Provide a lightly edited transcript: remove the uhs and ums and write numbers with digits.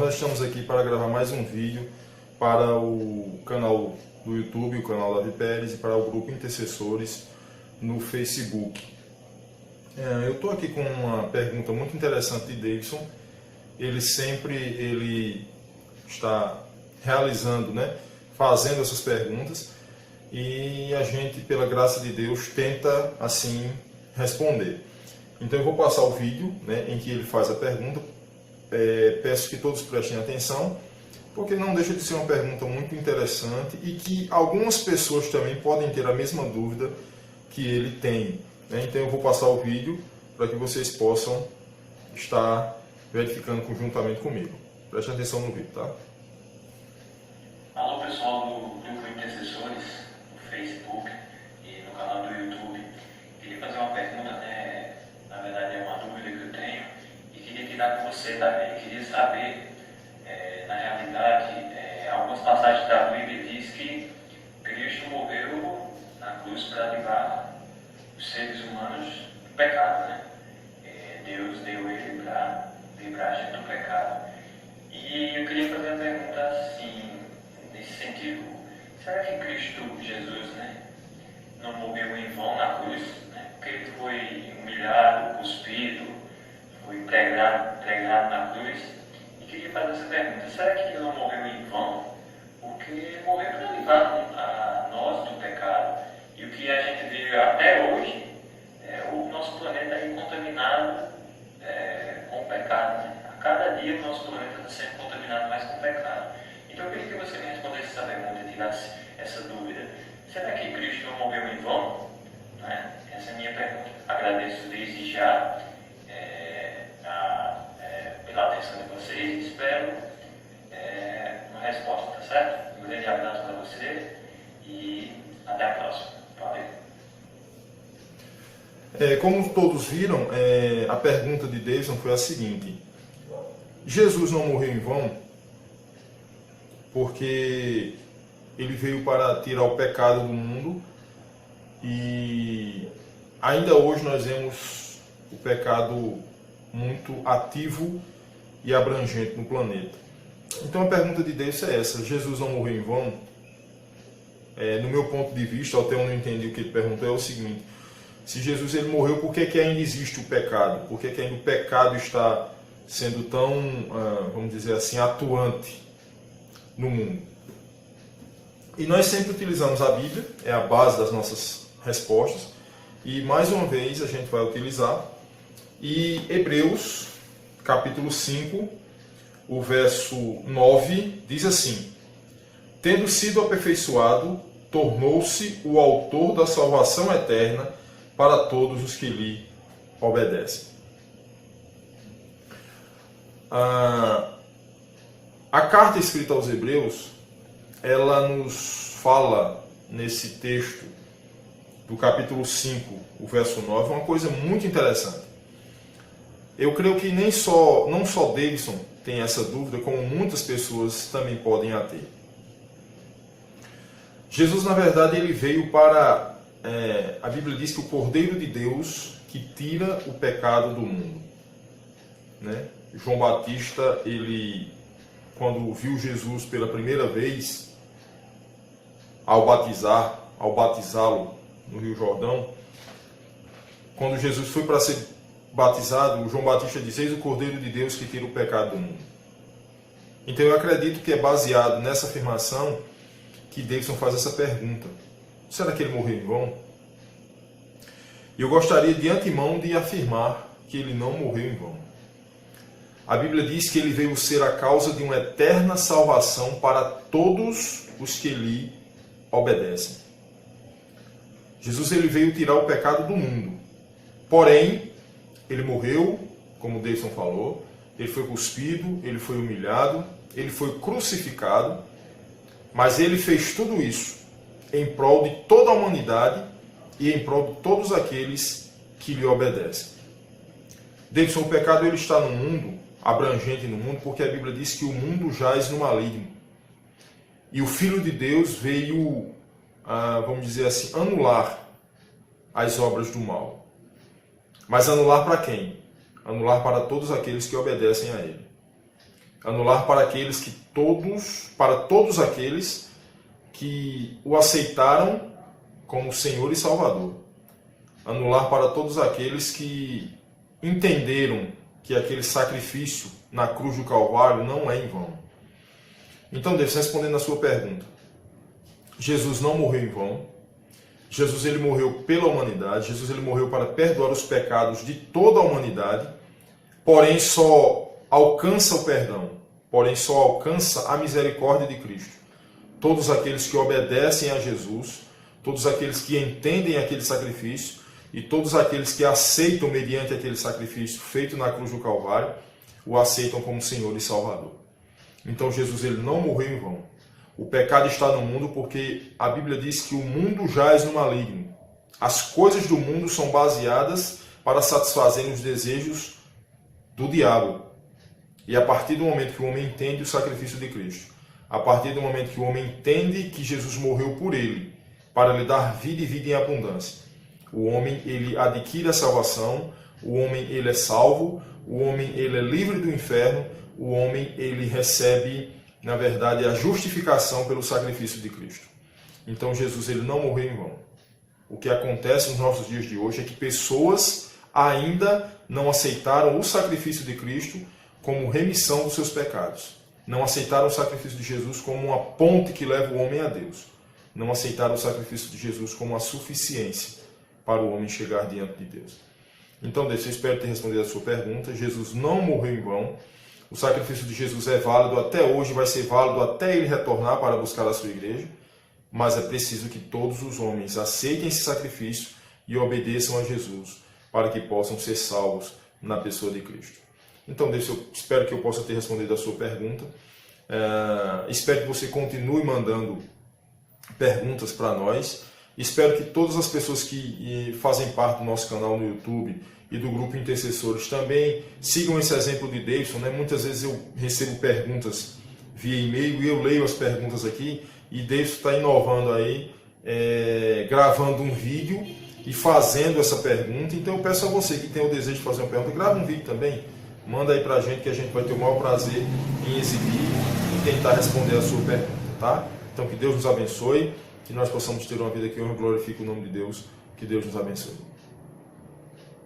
nós estamos aqui para gravar mais um vídeo para o canal do YouTube, o canal Davi Pérez, e para o grupo Intercessores no Facebook. Eu estou aqui com uma pergunta muito interessante de Davidson. Ele está realizando, fazendo essas perguntas, e a gente, pela graça de Deus, tenta assim responder. Então eu vou passar o vídeo em que ele faz a pergunta. Peço que todos prestem atenção, porque não deixa de ser uma pergunta muito interessante e que algumas pessoas também podem ter a mesma dúvida que ele tem. Então eu vou passar o vídeo para que vocês possam estar verificando conjuntamente comigo. Prestem atenção no vídeo, tá? Alô pessoal do grupo Intercessores no Facebook e no canal do YouTube. Queria fazer uma pergunta, na verdade é uma dúvida que eu tenho e queria tirar com você também. Queria saber, na realidade, algumas passagens da Bíblia diz que Cristo morreu na cruz para livrar os seres humanos do pecado, Deus deu ele para livrar a gente do pecado. E eu queria fazer uma pergunta assim, nesse sentido: será que Cristo Jesus, não morreu em vão na cruz? Porque ele foi humilhado, cuspido, foi pregado na cruz. E queria fazer essa pergunta: será que ele não morreu em vão? Porque morreu para livrar a nós do pecado. E o que a gente vive até hoje, o nosso planeta é contaminado com o pecado. A cada dia o nosso planeta está sendo contaminado mais com o pecado. Então eu queria que você me respondesse essa pergunta e tirasse essa dúvida: será que Cristo não morreu em vão? Essa é a minha pergunta. Agradeço desde já pela atenção de vocês e espero uma resposta, tá certo? Um grande abraço para você e até a próxima. Valeu. Como todos viram, a pergunta de Davidson foi a seguinte: Jesus não morreu em vão porque ele veio para tirar o pecado do mundo, e ainda hoje nós vemos o pecado muito ativo e abrangente no planeta. Então a pergunta de Davidson é essa: Jesus não morreu em vão? No meu ponto de vista, até onde eu entendi o que ele perguntou, é o seguinte: se Jesus ele morreu, por que ainda existe o pecado? Por que ainda o pecado está sendo tão, vamos dizer assim, atuante no mundo? E nós sempre utilizamos a Bíblia, é a base das nossas respostas, e mais uma vez a gente vai utilizar. E Hebreus, capítulo 5, o verso 9, diz assim: tendo sido aperfeiçoado, tornou-se o autor da salvação eterna para todos os que lhe obedecem. A carta escrita aos Hebreus, ela nos fala nesse texto do capítulo 5, o verso 9, uma coisa muito interessante. Eu creio que não só Davidson tem essa dúvida, como muitas pessoas também podem a ter. Jesus, na verdade, ele veio para... a Bíblia diz que o Cordeiro de Deus que tira o pecado do mundo. João Batista, ele, quando viu Jesus pela primeira vez, ao batizá-lo no Rio Jordão, quando Jesus foi para ser batizado, o João Batista diz: eis o Cordeiro de Deus que tira o pecado do mundo. Então eu acredito que é baseado nessa afirmação que Davidson faz essa pergunta: será que ele morreu em vão? E eu gostaria de antemão de afirmar que ele não morreu em vão. A Bíblia diz que ele veio ser a causa de uma eterna salvação para todos os que lhe obedecem. Jesus ele veio tirar o pecado do mundo. Porém, ele morreu, como Davidson falou, ele foi cuspido, ele foi humilhado, ele foi crucificado, mas ele fez tudo isso em prol de toda a humanidade e em prol de todos aqueles que lhe obedecem. Davidson, o pecado ele está no mundo, abrangente no mundo, porque a Bíblia diz que o mundo jaz no maligno. E o Filho de Deus veio, vamos dizer assim, anular as obras do mal. Mas anular para quem? Anular para todos aqueles que obedecem a Ele. Anular para todos aqueles que o aceitaram como Senhor e Salvador. Anular para todos aqueles que entenderam que aquele sacrifício na cruz do Calvário não é em vão. Então, Deus, respondendo a sua pergunta, Jesus não morreu em vão. Jesus ele morreu pela humanidade. Jesus ele morreu para perdoar os pecados de toda a humanidade. Porém, só alcança o perdão. Porém, só alcança a misericórdia de Cristo todos aqueles que obedecem a Jesus, todos aqueles que entendem aquele sacrifício e todos aqueles que aceitam mediante aquele sacrifício feito na cruz do Calvário, o aceitam como Senhor e Salvador. Então Jesus ele não morreu em vão. O pecado está no mundo porque a Bíblia diz que o mundo jaz no maligno. As coisas do mundo são baseadas para satisfazerem os desejos do diabo. E a partir do momento que o homem entende o sacrifício de Cristo, a partir do momento que o homem entende que Jesus morreu por ele, para lhe dar vida e vida em abundância, o homem ele adquire a salvação, o homem ele é salvo, o homem ele é livre do inferno, o homem ele recebe, na verdade, a justificação pelo sacrifício de Cristo. Então Jesus ele não morreu em vão. O que acontece nos nossos dias de hoje é que pessoas ainda não aceitaram o sacrifício de Cristo como remissão dos seus pecados. Não aceitaram o sacrifício de Jesus como uma ponte que leva o homem a Deus. Não aceitaram o sacrifício de Jesus como a suficiência para o homem chegar diante de Deus. Então, Deus, eu espero ter respondido a sua pergunta. Jesus não morreu em vão. O sacrifício de Jesus é válido até hoje, vai ser válido até ele retornar para buscar a sua igreja. Mas é preciso que todos os homens aceitem esse sacrifício e obedeçam a Jesus para que possam ser salvos na pessoa de Cristo. Então, Deus, eu espero que eu possa ter respondido a sua pergunta. Espero que você continue mandando perguntas para nós. Espero que todas as pessoas que fazem parte do nosso canal no YouTube e do grupo Intercessores também sigam esse exemplo de Davidson, né? Muitas vezes eu recebo perguntas via e-mail e eu leio as perguntas aqui e Davidson está inovando aí, gravando um vídeo e fazendo essa pergunta. Então eu peço a você que tem o desejo de fazer uma pergunta, grava um vídeo também. Manda aí pra gente que a gente vai ter o maior prazer em exibir e tentar responder a sua pergunta, tá? Então que Deus nos abençoe, que nós possamos ter uma vida que honra e glorifique o nome de Deus, que Deus nos abençoe.